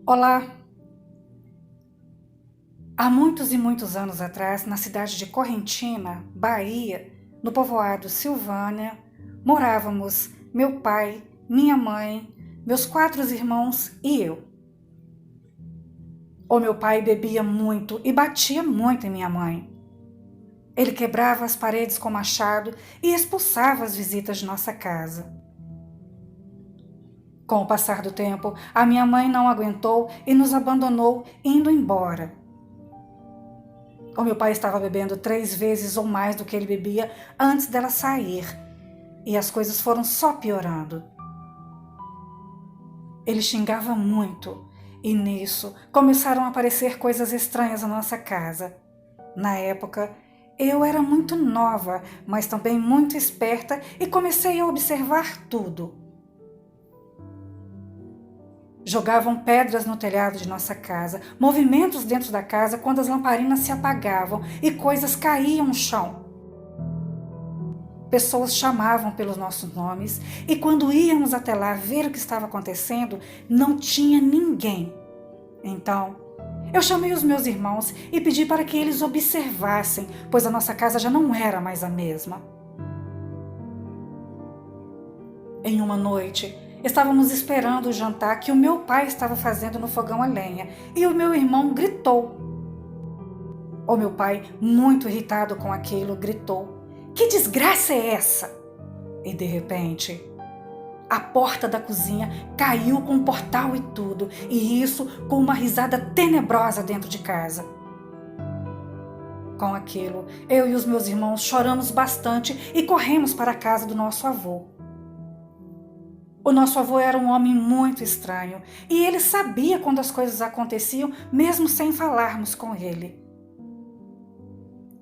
Olá! Há muitos e muitos anos atrás, na cidade de Correntina, Bahia, no povoado Silvânia, morávamos meu pai, minha mãe, meus 4 irmãos e eu. O meu pai bebia muito e batia muito em minha mãe. Ele quebrava as paredes com machado e expulsava as visitas de nossa casa. Com o passar do tempo, a minha mãe não aguentou e nos abandonou, indo embora. O meu pai estava bebendo 3 vezes ou mais do que ele bebia antes dela sair, e as coisas foram só piorando. Ele xingava muito, e nisso começaram a aparecer coisas estranhas na nossa casa. Na época, eu era muito nova, mas também muito esperta e comecei a observar tudo. Jogavam pedras no telhado de nossa casa, movimentos dentro da casa quando as lamparinas se apagavam e coisas caíam no chão. Pessoas chamavam pelos nossos nomes e quando íamos até lá ver o que estava acontecendo, não tinha ninguém. Então, eu chamei os meus irmãos e pedi para que eles observassem, pois a nossa casa já não era mais a mesma. Em uma noite, estávamos esperando o jantar que o meu pai estava fazendo no fogão a lenha e o meu irmão gritou. O meu pai, muito irritado com aquilo, gritou: "Que desgraça é essa?" E de repente, a porta da cozinha caiu com o portal e tudo, e isso com uma risada tenebrosa dentro de casa. Com aquilo, eu e os meus irmãos choramos bastante e corremos para a casa do nosso avô. O nosso avô era um homem muito estranho e ele sabia quando as coisas aconteciam, mesmo sem falarmos com ele.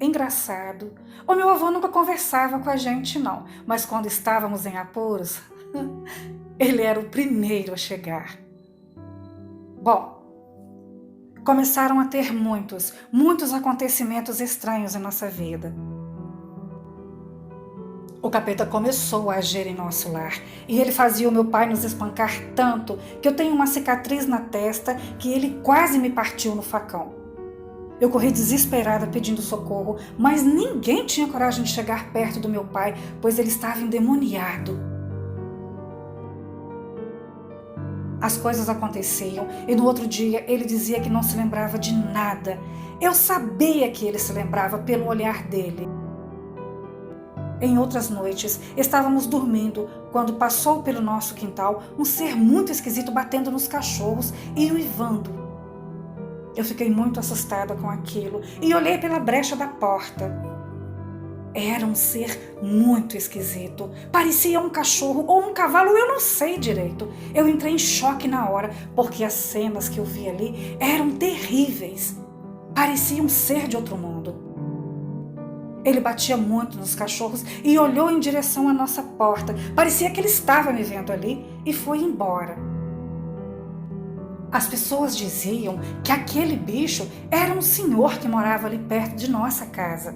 Engraçado, o meu avô nunca conversava com a gente não, mas quando estávamos em apuros, ele era o primeiro a chegar. Bom, começaram a ter muitos acontecimentos estranhos em nossa vida. O capeta começou a agir em nosso lar e ele fazia o meu pai nos espancar tanto que eu tenho uma cicatriz na testa que ele quase me partiu no facão. Eu corri desesperada pedindo socorro, mas ninguém tinha coragem de chegar perto do meu pai, pois ele estava endemoniado. As coisas aconteciam e no outro dia ele dizia que não se lembrava de nada. Eu sabia que ele se lembrava pelo olhar dele. Em outras noites, estávamos dormindo quando passou pelo nosso quintal um ser muito esquisito batendo nos cachorros e uivando. Eu fiquei muito assustada com aquilo e olhei pela brecha da porta. Era um ser muito esquisito. Parecia um cachorro ou um cavalo, eu não sei direito. Eu entrei em choque na hora, porque as cenas que eu vi ali eram terríveis. Parecia um ser de outro mundo. Ele batia muito nos cachorros e olhou em direção à nossa porta. Parecia que ele estava me vendo ali e foi embora. As pessoas diziam que aquele bicho era um senhor que morava ali perto de nossa casa.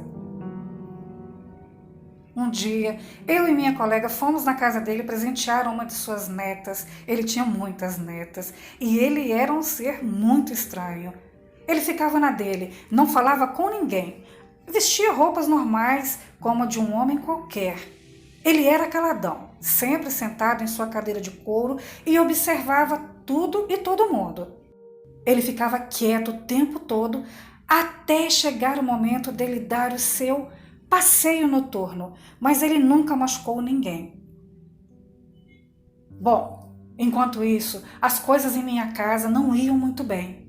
Um dia, eu e minha colega fomos na casa dele presentear uma de suas netas. Ele tinha muitas netas e ele era um ser muito estranho. Ele ficava na dele, não falava com ninguém. Vestia roupas normais, como a de um homem qualquer. Ele era caladão, sempre sentado em sua cadeira de couro e observava tudo e todo mundo. Ele ficava quieto o tempo todo, até chegar o momento dele dar o seu passeio noturno, mas ele nunca machucou ninguém. Bom, enquanto isso, as coisas em minha casa não iam muito bem.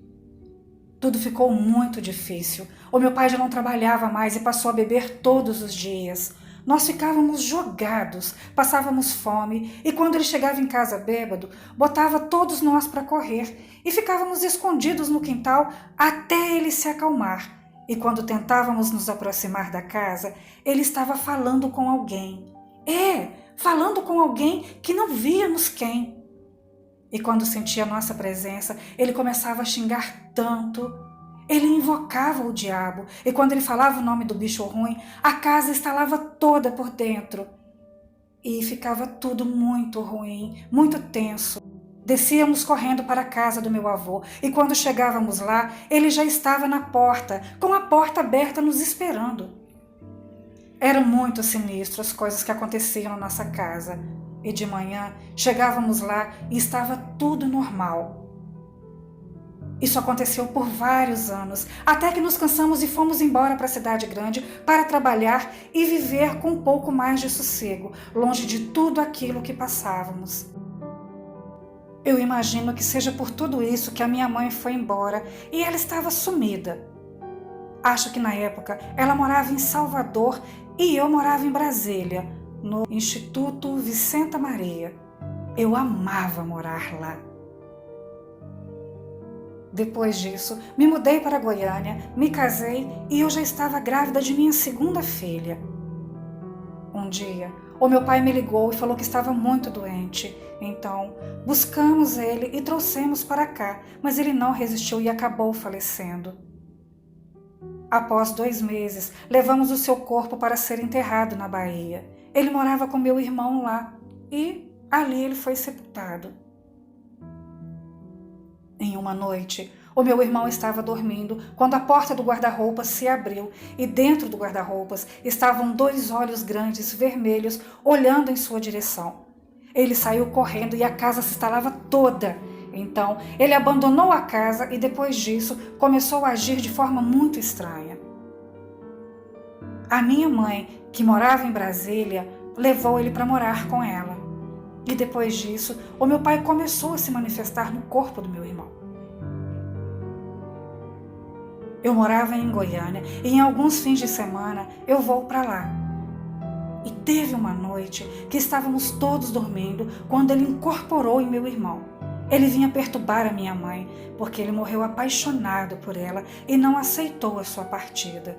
Tudo ficou muito difícil. O meu pai já não trabalhava mais e passou a beber todos os dias. Nós ficávamos jogados, passávamos fome e quando ele chegava em casa bêbado, botava todos nós para correr e ficávamos escondidos no quintal até ele se acalmar. E quando tentávamos nos aproximar da casa, ele estava falando com alguém. Falando com alguém que não víamos quem. E quando sentia nossa presença, ele começava a xingar tanto. Ele invocava o diabo, e quando ele falava o nome do bicho ruim, a casa estalava toda por dentro. E ficava tudo muito ruim, muito tenso. Descíamos correndo para a casa do meu avô e quando chegávamos lá, ele já estava na porta, com a porta aberta nos esperando. Eram muito sinistras as coisas que aconteciam na nossa casa e de manhã chegávamos lá e estava tudo normal. Isso aconteceu por vários anos, até que nos cansamos e fomos embora para a cidade grande para trabalhar e viver com um pouco mais de sossego, longe de tudo aquilo que passávamos. Eu imagino que seja por tudo isso que a minha mãe foi embora e ela estava sumida. Acho que na época ela morava em Salvador e eu morava em Brasília, no Instituto Vicenta Maria. Eu amava morar lá. Depois disso, me mudei para Goiânia, me casei e eu já estava grávida de minha segunda filha. Um dia, o meu pai me ligou e falou que estava muito doente. Então, buscamos ele e trouxemos para cá, mas ele não resistiu e acabou falecendo. Após 2 meses, levamos o seu corpo para ser enterrado na Bahia. Ele morava com meu irmão lá e ali ele foi sepultado. Em uma noite, o meu irmão estava dormindo quando a porta do guarda-roupas se abriu e dentro do guarda-roupas estavam 2 olhos grandes vermelhos olhando em sua direção. Ele saiu correndo e a casa se instalava toda. Então, ele abandonou a casa e depois disso começou a agir de forma muito estranha. A minha mãe, que morava em Brasília, levou ele para morar com ela. E depois disso, o meu pai começou a se manifestar no corpo do meu irmão. Eu morava em Goiânia e em alguns fins de semana eu vou para lá. E teve uma noite que estávamos todos dormindo quando ele incorporou em meu irmão. Ele vinha perturbar a minha mãe porque ele morreu apaixonado por ela e não aceitou a sua partida.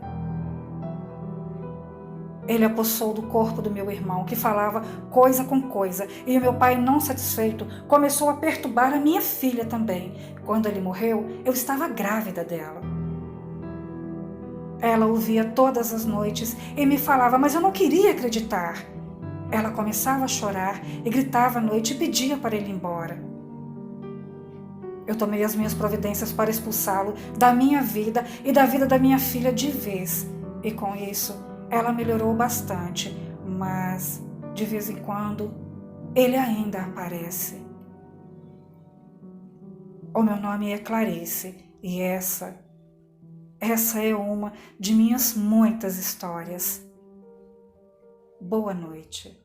Ele apossou do corpo do meu irmão, que falava coisa com coisa, e o meu pai, não satisfeito, começou a perturbar a minha filha também. Quando ele morreu, eu estava grávida dela. Ela ouvia todas as noites e me falava, mas eu não queria acreditar. Ela começava a chorar e gritava à noite e pedia para ele ir embora. Eu tomei as minhas providências para expulsá-lo da minha vida e da vida da minha filha de vez, e com isso ela melhorou bastante, mas de vez em quando ele ainda aparece. O meu nome é Clarice e essa é uma de minhas muitas histórias. Boa noite.